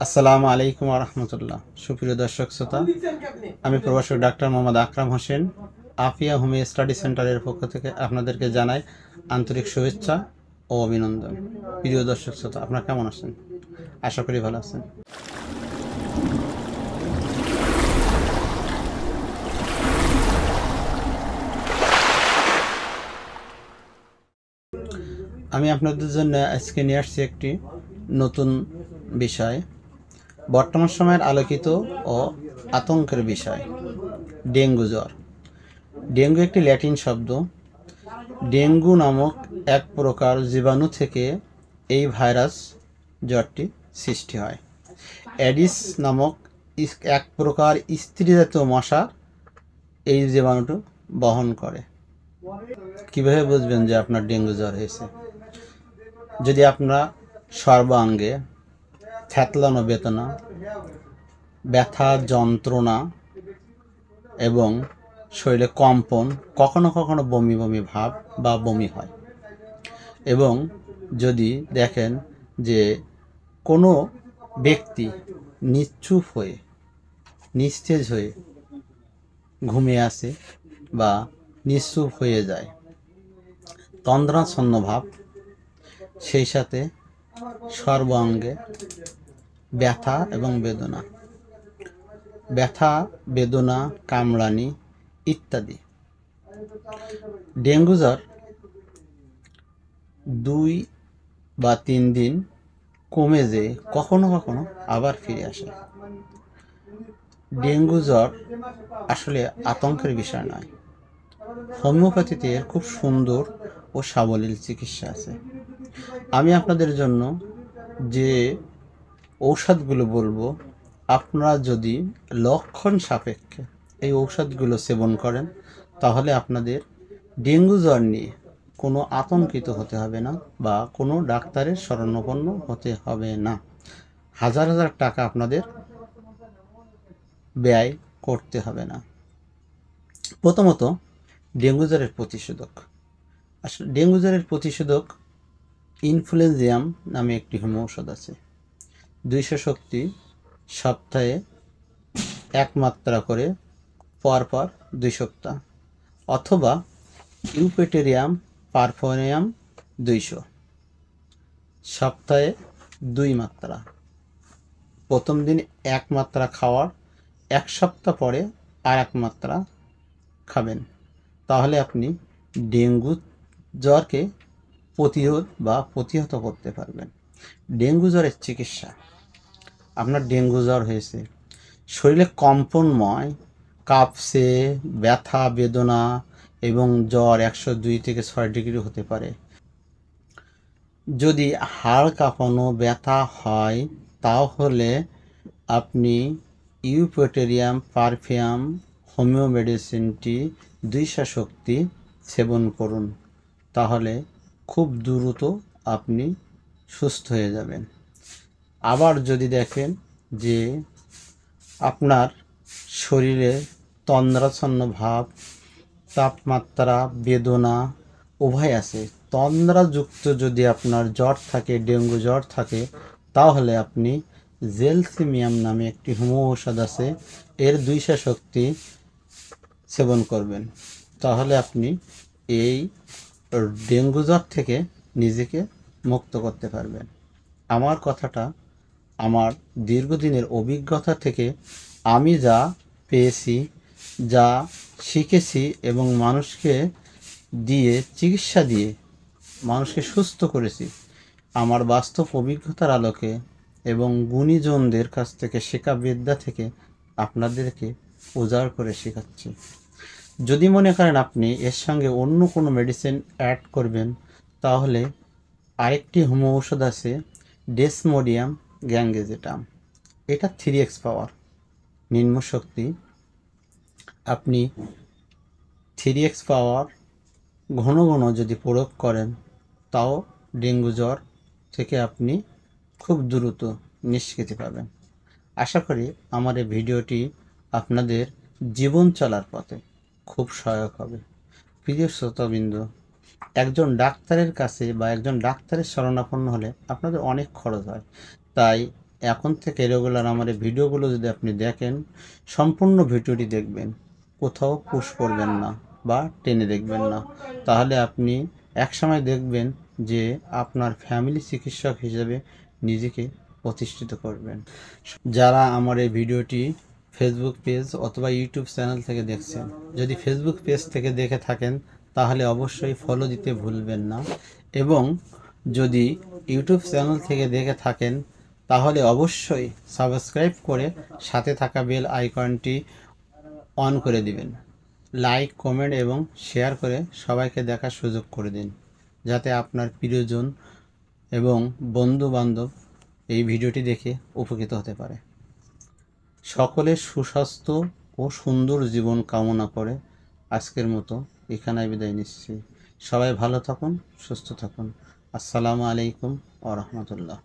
আসসালামু আলাইকুম ওয়া রাহমাতুল্লাহ। সুপ্রিয় দর্শক শ্রোতা, আমি প্রভাষক ডাক্তার মোহাম্মদ আকরাম হোসেন আফিয়া হোমিও স্টাডি সেন্টারের পক্ষ থেকে আপনাদেরকে জানাই আন্তরিক শুভেচ্ছা ও অভিনন্দন। প্রিয় দর্শক শ্রোতা, আপনারা কেমন আছেন? আশা করি ভালো আছেন। আমি আপনাদের জন্য আজকে নিয়ে আসছি একটি নতুন বিষয়, বর্তমান সময়ের আলোকিত ও আতঙ্কের বিষয়, ডেঙ্গু জ্বর। ডেঙ্গু একটি ল্যাটিন শব্দ। ডেঙ্গু নামক এক প্রকার জীবাণু থেকে এই ভাইরাস জ্বরটি সৃষ্টি হয়। অ্যাডিস নামক এক প্রকার স্ত্রীজাতীয় মশা এই জীবাণুটি বহন করে। কিভাবে বুঝবেন যে আপনার ডেঙ্গু জ্বর হয়েছে? যদি আপনার সর্বাঙ্গে থ্যাতলানো বেদনা, ব্যথা, যন্ত্রণা এবং শরীরে কম্পন, কখনো কখনো বমি বমি ভাব বা বমি হয়, এবং যদি দেখেন যে কোনো ব্যক্তি নিশ্চুপ হয়ে নিস্তেজ হয়ে ঘুমিয়ে আসে বা নিশ্চুপ হয়ে যায়, তন্দ্রাচ্ছন্ন ভাব, সেই সাথে সর্বাঙ্গে ব্যথা এবং বেদনা, কামড়ানি ইত্যাদি। ডেঙ্গু জ্বর 2 বা 3 দিন কমে যেয়ে কখনো কখনো আবার ফিরে আসে। ডেঙ্গু জ্বর আসলে আতঙ্কের বিষয় নয়। হোমিওপ্যাথিতে এর খুব সুন্দর ও সাবলীল চিকিৎসা আছে। আমি আপনাদের জন্য যে ঔষধগুলো বলবো, আপনারা যদি লক্ষণ সাপেক্ষে এই ঔষধগুলো সেবন করেন, তাহলে আপনাদের ডেঙ্গু জ্বর নিয়ে কোনো আতঙ্কিত হতে হবে না বা কোনো ডাক্তারের শরণাপন্ন হতে হবে না। হাজার হাজার টাকা আপনাদের ব্যয় করতে হবে না। প্রথমত, ডেঙ্গু জ্বরের প্রতিষেধক। আসলে ডেঙ্গু জ্বরের প্রতিষেধক ইনফ্লুয়েঞ্জিয়াম নামে একটি হোমিও ঔষধ আছে। 200 শক্তি, সপ্তাহে 1 মাত্রা করে পরপর 2 সপ্তাহ, অথবা ইউপেটেরিয়াম পারফোনিয়াম 200, সপ্তাহে 2 মাত্রা। প্রথম দিন 1 মাত্রা খাওয়ার 1 সপ্তাহ পরে আর 1 মাত্রা খাবেন। তাহলে আপনি ডেঙ্গু জ্বরকে প্রতিহত করতে পারবেন। ডেঙ্গু জ্বরের চিকিৎসা: আপনার ডেঙ্গু জ্বর হয়েছে, শরীরে কম্পনময়, কাঁপছে, ব্যথা বেদনা এবং জ্বর 102 থেকে 6 ডিগ্রি হতে পারে। যদি হাড় কাঁপানো ব্যথা হয়, তাহলে আপনি ইউপেটেরিয়াম পারফিয়াম হোমিও মেডিসিনটি 200 শক্তি সেবন করুন। তাহলে খুব দ্রুত আপনি সুস্থ হয়ে যাবেন। আবার যদি দেখেন যে আপনার শরীরে তন্দ্রাচ্ছন্ন ভাব, তাপমাত্রা, বেদনা উভয় আছে, তন্দ্রাযুক্ত যদি আপনার জ্বর থাকে, ডেঙ্গু জ্বর থাকে, তাহলে আপনি জেলসিমিয়াম নামে একটি হোমিও ঔষধ আছে, এর 200 শক্তি সেবন করবেন। তাহলে আপনি এই ডেঙ্গু জ্বর থেকে নিজেকে মুক্ত করতে পারবেন। আমার কথাটা আমার দীর্ঘদিনের অভিজ্ঞতা থেকে আমি যা পেয়েছি, যা শিখেছি এবং মানুষকে দিয়ে চিকিৎসা দিয়ে মানুষকে সুস্থ করেছি, আমার বাস্তব অভিজ্ঞতার আলোকে এবং গুণীজনদের কাছ থেকে শেখা বিদ্যা থেকে আপনাদেরকে উজাড় করে শেখাচ্ছি। যদি মনে করেন আপনি এর সঙ্গে অন্য কোনো মেডিসিন অ্যাড করবেন, তাহলে আরেকটি হোমিও ঔষধ আছে, ডেসমোডিয়াম গ্যাঙ্গেজেটাম। এটা 3x পাওয়ার, নিম্ন শক্তি। আপনি 3x পাওয়ার ঘন ঘন যদি প্রয়োগ করেন, তাও ডেঙ্গু জ্বর থেকে আপনি খুব দ্রুত নিষ্কৃতি পাবেন। আশা করি আমার এই ভিডিওটি আপনাদের জীবন চলার পথে খুব সহায়ক হবে। প্রিয় শ্রোতাবৃন্দ, একজন ডাক্তারের কাছে বা একজন ডাক্তারের শরণাপন্ন হলে আপনাদের অনেক খরচ হয়, তাই এখন থেকে রেগুলার আমার এই ভিডিওগুলো যদি আপনি দেখেন, সম্পূর্ণ ভিডিওটি দেখবেন, কোথাও পুশ করবেন না বা টেনে দেখবেন না, তাহলে আপনি একসময় দেখবেন যে আপনার ফ্যামিলি চিকিৎসক হিসেবে নিজেকে প্রতিষ্ঠিত করবেন। যারা আমার এই ভিডিওটি ফেসবুক পেজ অথবা ইউটিউব চ্যানেল থেকে দেখছেন, যদি ফেসবুক পেজ থেকে দেখে থাকেন তাহলে অবশ্যই ফলো দিতে ভুলবেন না, এবং যদি ইউটিউব চ্যানেল থেকে দেখে থাকেন তাহলে অবশ্যই সাবস্ক্রাইব করে সাথে থাকা বেল আইকনটি অন করে দিবেন। লাইক, কমেন্ট এবং শেয়ার করে সবাইকে দেখার সুযোগ করে দিন, যাতে আপনার প্রিয়জন এবং বন্ধু বান্ধব এই ভিডিওটি দেখে উপকৃত হতে পারে। সকলের সুস্বাস্থ্য ও সুন্দর জীবন কামনা করে আজকের মতো এখানে বিদায় নিচ্ছি। সবাই ভালো থাকুন, সুস্থ থাকুন। আসসালামু আলাইকুম ওয়া রাহমাতুল্লাহ।